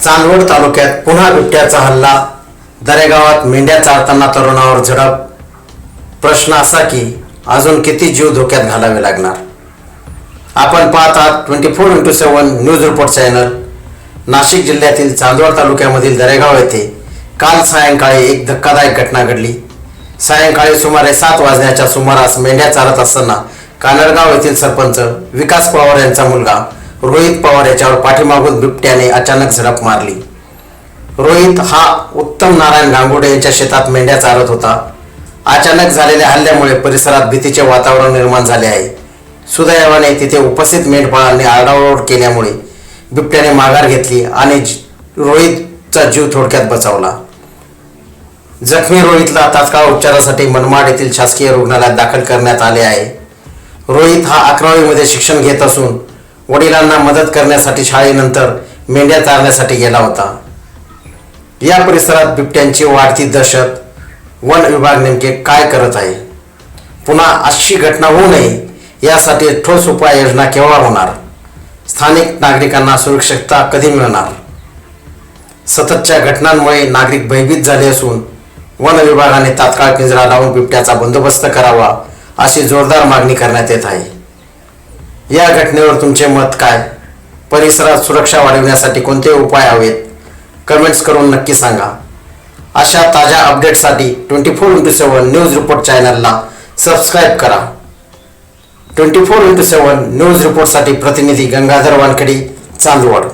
चांदवड तालुक्यात पुन्हा बिबट्याचा हल्ला. दरेगावात मेंढ्या चारताना तरुणावर झडप. प्रश्न असा की अजून किती जीव धोक्यात घालावे लागणार. आपण पाहत आहात 24x7 news report channel. Nashik जिल्ह्यातील चांदवड तालुक्यामधील दरेगाव येथे काल सायंकाळी एक धक्कादायक घटना घडली. सायंकाळी सुमारे 7 वाजण्याच्या सुमारास मेंढ्या चारत असताना कानडगाव येथील सरपंच विकास पवार यांचा मुलगा रोहित पवार याच्यावर पाठीमागून बिबट्याने अचानक झडप मारली. रोहित हा उत्तम नारायण गांगुडे यांच्या शेतात मेंढ्या चारत होता. अचानक झालेल्या हल्ल्यामुळे परिसरात भीतीचे वातावरण निर्माण झाले आहे. सुदैवाने तिथे उपस्थित मेंढपाळांनी आरडाओरड केल्यामुळे बिबट्याने माघार घेतली आणि रोहितचा जीव थोडक्यात बचावला. जखमी रोहितला तात्काळ उपचारासाठी मनमाड येथील शासकीय रुग्णालयात दाखल करण्यात आले आहे. रोहित हा 11वी मध्ये शिक्षण घेत असून वडिलांना मदत करण्यासाठी शाळेनंतर मेंढ्या चारण्यासाठी गेला होता. या परिसरात बिबट्यांची वाढती दहशत. वन विभाग नेमके काय करत आहे? पुन्हा अशी घटना होऊ नये यासाठी ठोस उपाययोजना केव्हा होणार? स्थानिक नागरिकांना सुरक्षितता कधी मिळणार? सततच्या घटनांमुळे नागरिक भयभीत झाले असून वन विभागाने तात्काळ पिंजरा लावून बिबट्याचा बंदोबस्त करावा अशी जोरदार मागणी करण्यात येत आहे. या घटनेवर तुमचे मत काय? परिसरात सुरक्षा वाढविण्यासाठी कोणते उपाय हवेत? कमेंट्स करून नक्की सांगा. अशा ताज्या अपडेटसाठी 24x7 न्यूज रिपोर्ट चॅनलला सबस्क्राईब करा. 24x7 न्यूज रिपोर्टसाठी प्रतिनिधी गंगाधर वानखेडे, चांदवड.